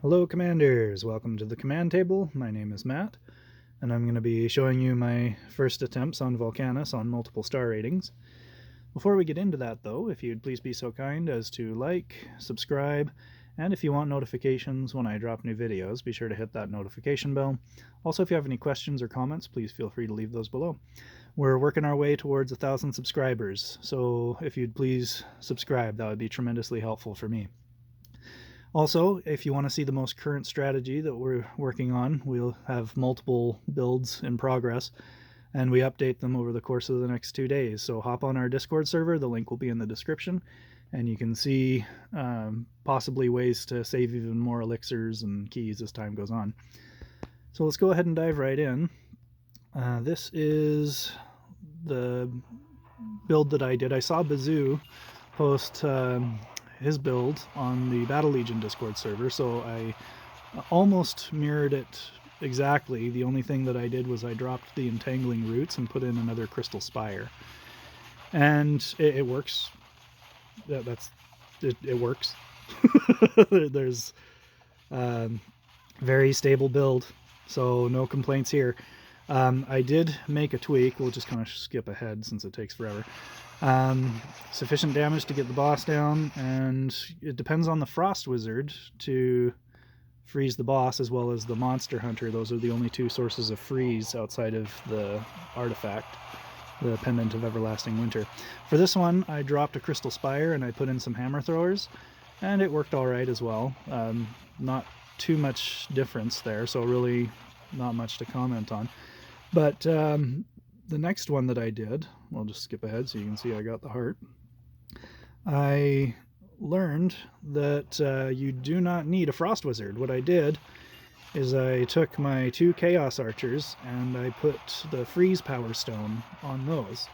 Hello Commanders, welcome to the command table. My name is Matt, and I'm going to be showing you my first attempts on Volcanus on multiple star ratings. Before we get into that though, if you'd please be so kind as to like, subscribe, and if you want notifications when I drop new videos, be sure to hit that notification bell. Also, if you have any questions or comments, please feel free to leave those below. We're working our way towards 1,000 subscribers, so if you'd please subscribe, that would be tremendously helpful for me. Also, if you want to see the most current strategy that we're working on, we'll have multiple builds in progress, and we update them over the course of the next 2 days. So hop on our Discord server, the link will be in the description, and you can see possibly ways to save even more elixirs and keys as time goes on. So let's go ahead and dive right in. This is the build that I did. I saw Bazoo post his build on the Battle Legion Discord server, so I almost mirrored it exactly. The only thing that I did was I dropped the entangling roots and put in another crystal spire, and it works. It works. There's very stable build, so no complaints here. I did make a tweak. We'll just kind of skip ahead since it takes forever. Sufficient damage to get the boss down, and it depends on the Frost Wizard to freeze the boss as well as the Monster Hunter. Those are the only two sources of freeze outside of the artifact, the Pendant of Everlasting Winter. For this one, I dropped a Crystal Spire and I put in some Hammer Throwers, and it worked alright as well. Not too much difference there, so really not much to comment on. But the next one that I did, I'll just skip ahead so you can see I got the heart. I learned that you do not need a Frost Wizard. What I did is I took my 2 Chaos Archers and I put the Freeze Power Stone on those.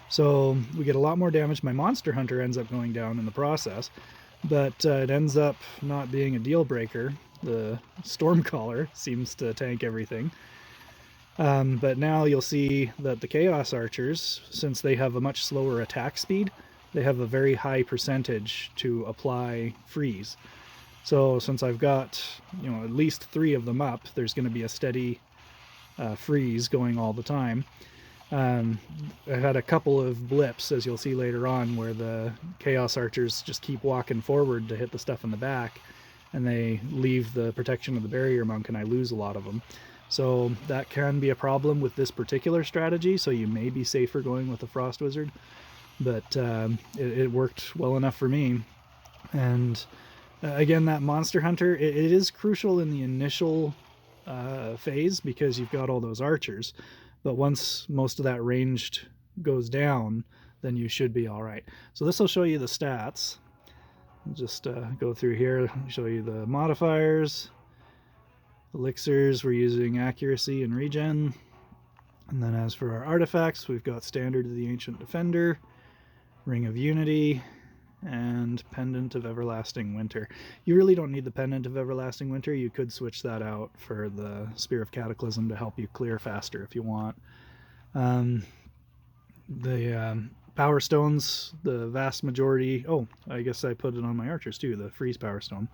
So we get a lot more damage. My Monster Hunter ends up going down in the process, but it ends up not being a deal breaker. The Stormcaller seems to tank everything. But now you'll see that the Chaos Archers, since they have a much slower attack speed, they have a very high percentage to apply freeze. So since I've got, at least 3 of them up, there's going to be a steady freeze going all the time. I had a couple of blips, as you'll see later on, where the Chaos Archers just keep walking forward to hit the stuff in the back, and they leave the protection of the Barrier Monk, and I lose a lot of them. So that can be a problem with this particular strategy, so you may be safer going with the Frost Wizard, but it worked well enough for me. And again, that Monster Hunter, it is crucial in the initial phase because you've got all those archers, but once most of that ranged goes down, then you should be all right. So this will show you the stats. I'll just go through here, show you the modifiers. Elixirs, we're using accuracy and regen. And then as for our artifacts, we've got Standard of the Ancient Defender, Ring of Unity, and Pendant of Everlasting Winter. You really don't need the Pendant of Everlasting Winter. You could switch that out for the Spear of Cataclysm to help you clear faster if you want. The Power Stones, the vast majority... Oh, I guess I put it on my archers too, the Freeze Power Stone.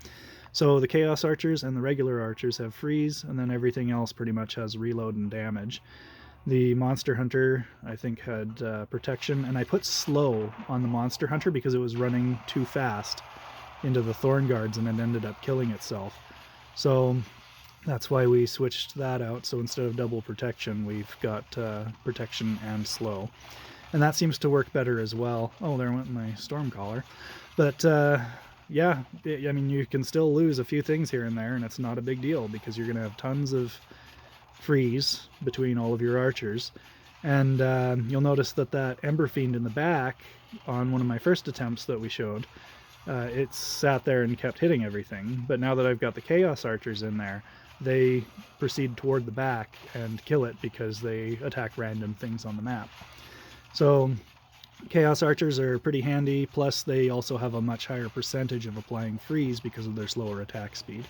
So the Chaos Archers and the regular Archers have freeze, and then everything else pretty much has reload and damage. The Monster Hunter, I think, had protection, and I put slow on the Monster Hunter because it was running too fast into the Thorn Guards and it ended up killing itself. So that's why we switched that out. So instead of double protection, we've got protection and slow. And that seems to work better as well. Oh, there went my Stormcaller. But yeah, I mean, you can still lose a few things here and there, and it's not a big deal because you're going to have tons of freeze between all of your archers. And you'll notice that Ember Fiend in the back, on one of my first attempts that we showed, it sat there and kept hitting everything. But now that I've got the Chaos Archers in there, they proceed toward the back and kill it because they attack random things on the map. So Chaos Archers are pretty handy, plus they also have a much higher percentage of applying freeze because of their slower attack speed.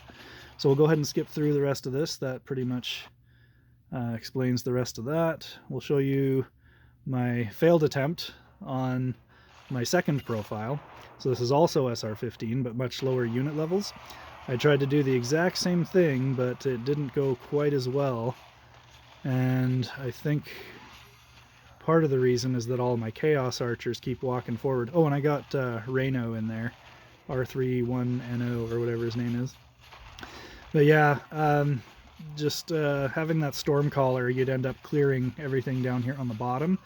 So we'll go ahead and skip through the rest of this. That pretty much explains the rest of that. We'll show you my failed attempt on my second profile. So this is also SR15, but much lower unit levels. I tried to do the exact same thing, but it didn't go quite as well. And I think part of the reason is that all my Chaos Archers keep walking forward. Oh, and I got Reno in there. R31NO, or whatever his name is. But yeah, just having that Stormcaller, you'd end up clearing everything down here on the bottom.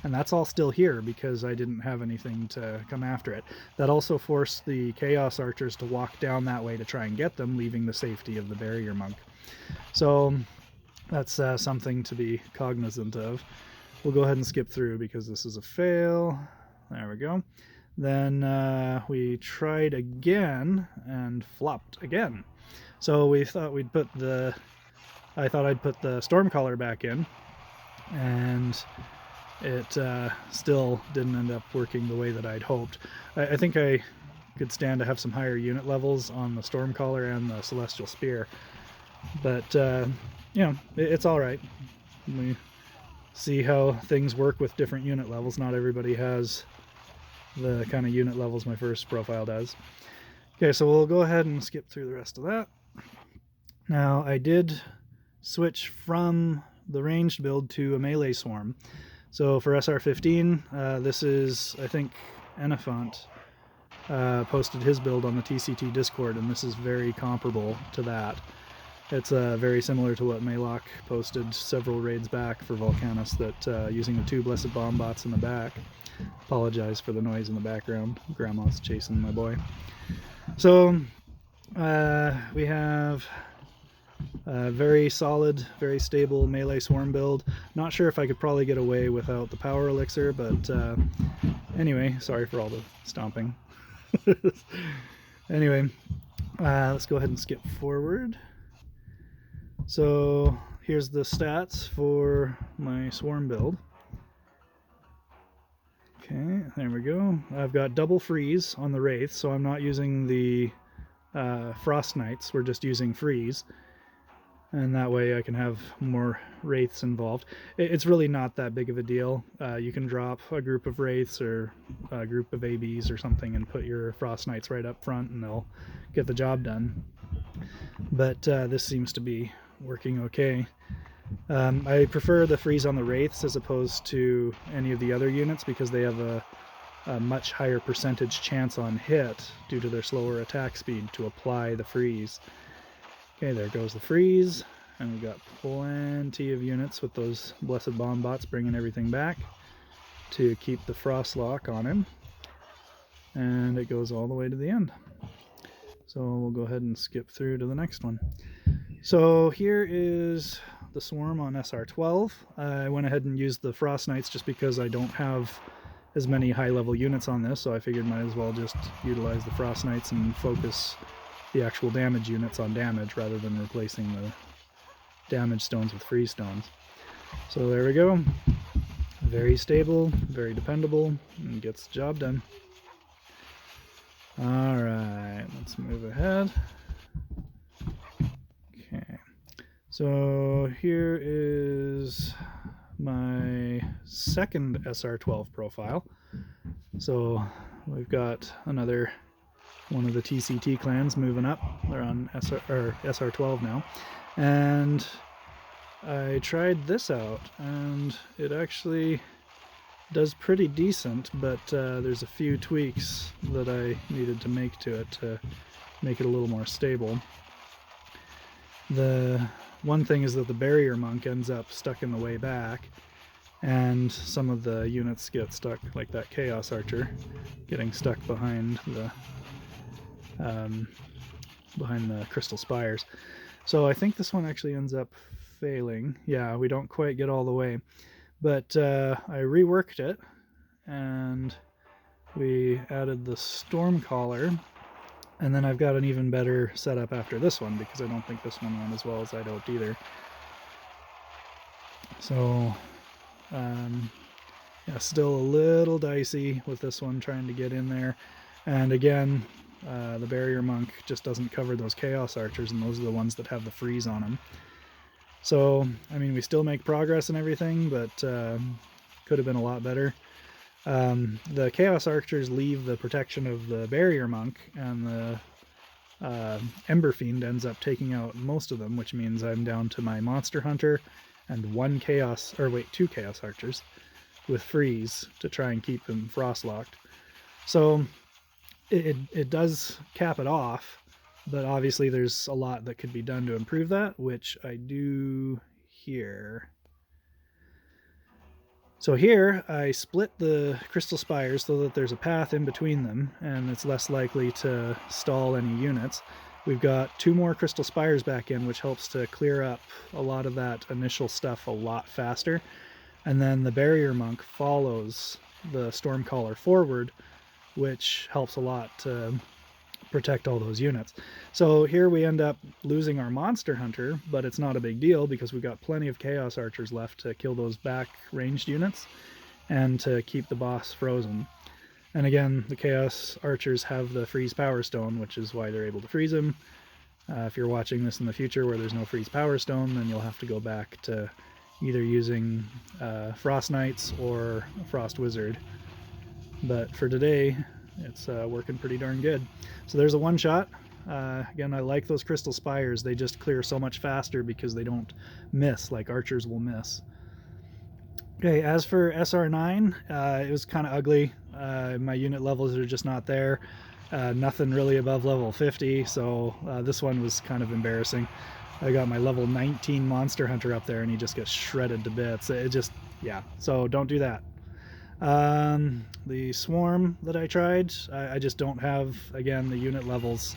And that's all still here because I didn't have anything to come after it. That also forced the Chaos Archers to walk down that way to try and get them, leaving the safety of the Barrier Monk. So that's something to be cognizant of. We'll go ahead and skip through because this is a fail. There we go. Then we tried again and flopped again. So we thought we'd put the... I thought I'd put the Stormcaller back in, and it still didn't end up working the way that I'd hoped. I think I could stand to have some higher unit levels on the Stormcaller and the Celestial Spear. But, you know, it's alright. We see how things work with different unit levels. Not everybody has the kind of unit levels my first profile does. Okay, so we'll go ahead and skip through the rest of that. Now, I did switch from the ranged build to a melee swarm. So for SR15, this is, I think, Enifant posted his build on the TCT Discord, and this is very comparable to that. It's very similar to what Maylock posted several raids back for Volcanus, that using the 2 Blessed Bomb bots in the back. Apologize for the noise in the background. Grandma's chasing my boy. So we have a very solid, very stable melee swarm build. Not sure if I could probably get away without the power elixir, but anyway, sorry for all the stomping. Anyway, let's go ahead and skip forward. So here's the stats for my swarm build. Okay, there we go. I've got double freeze on the Wraith, so I'm not using the Frost Knights, we're just using freeze. And that way I can have more Wraiths involved. It's really not that big of a deal. You can drop a group of Wraiths or a group of ABs or something and put your Frost Knights right up front and they'll get the job done. But this seems to be working okay. I prefer the freeze on the Wraiths as opposed to any of the other units because they have a much higher percentage chance on hit due to their slower attack speed to apply the freeze. Okay, there goes the freeze, and we've got plenty of units with those Blessed Bomb bots bringing everything back to keep the Frost Lock on him. And it goes all the way to the end. So we'll go ahead and skip through to the next one. So here is the swarm on SR12. I went ahead and used the Frost Knights just because I don't have as many high-level units on this, so I figured might as well just utilize the Frost Knights and focus the actual damage units on damage rather than replacing the damage stones with freeze stones. So there we go. Very stable, very dependable, and gets the job done. Alright, let's move ahead. Okay, so here is my second SR12 profile. So we've got another one of the TCT clans moving up. They're on SR12 now. And I tried this out, and it actually does pretty decent, but there's a few tweaks that I needed to make to it to make it a little more stable. The one thing is that the Barrier Monk ends up stuck in the way back, and some of the units get stuck, like that Chaos Archer, getting stuck behind the Crystal Spires. So I think this one actually ends up failing. Yeah, we don't quite get all the way. But I reworked it, and we added the Stormcaller, and then I've got an even better setup after this one, because I don't think this one went as well as I'd hoped either. So, yeah, still a little dicey with this one trying to get in there. And again, the Barrier Monk just doesn't cover those Chaos Archers, and those are the ones that have the freeze on them. So, I mean, we still make progress and everything, but could have been a lot better. The Chaos Archers leave the protection of the Barrier Monk, and the Ember Fiend ends up taking out most of them, which means I'm down to my Monster Hunter and two Chaos Archers with Freeze to try and keep them frost locked. So it does cap it off, but obviously there's a lot that could be done to improve that, which I do here. So here I split the crystal spires so that there's a path in between them and it's less likely to stall any units. We've got 2 more crystal spires back in, which helps to clear up a lot of that initial stuff a lot faster. And then the barrier monk follows the stormcaller forward, which helps a lot to protect all those units. So here we end up losing our Monster Hunter, but it's not a big deal because we've got plenty of Chaos Archers left to kill those back ranged units and to keep the boss frozen. And again, the Chaos Archers have the Freeze Power Stone, which is why they're able to freeze him. If you're watching this in the future where there's no Freeze Power Stone, then you'll have to go back to either using Frost Knights or Frost Wizard. But for today, it's working pretty darn good. So there's a one-shot. Again, I like those crystal spires. They just clear so much faster because they don't miss like archers will miss. Okay, as for SR9, it was kind of ugly. My unit levels are just not there. Nothing really above level 50, so this one was kind of embarrassing. I got my level 19 Monster Hunter up there and he just gets shredded to bits. It just, yeah, so don't do that. The swarm that I tried, I just don't have, again, the unit levels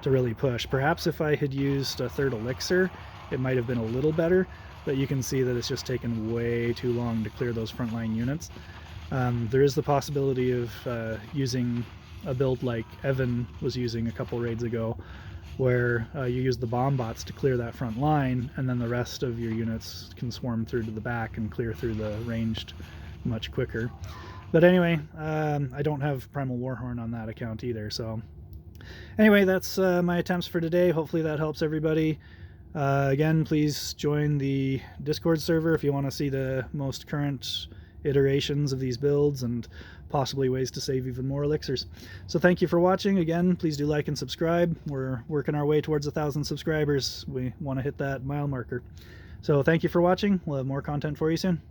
to really push. Perhaps if I had used a 3rd elixir, it might have been a little better, but you can see that it's just taken way too long to clear those frontline units. There is the possibility of using a build like Evan was using a couple raids ago, where you use the bomb bots to clear that front line, and then the rest of your units can swarm through to the back and clear through the ranged much quicker. But anyway, I don't have Primal Warhorn on that account either. So anyway, that's my attempts for today. Hopefully that helps everybody. Again, please join the Discord server if you want to see the most current iterations of these builds and possibly ways to save even more elixirs. So thank you for watching. Again, please do like and subscribe. We're working our way towards 1,000 subscribers. We want to hit that mile marker. So thank you for watching. We'll have more content for you soon.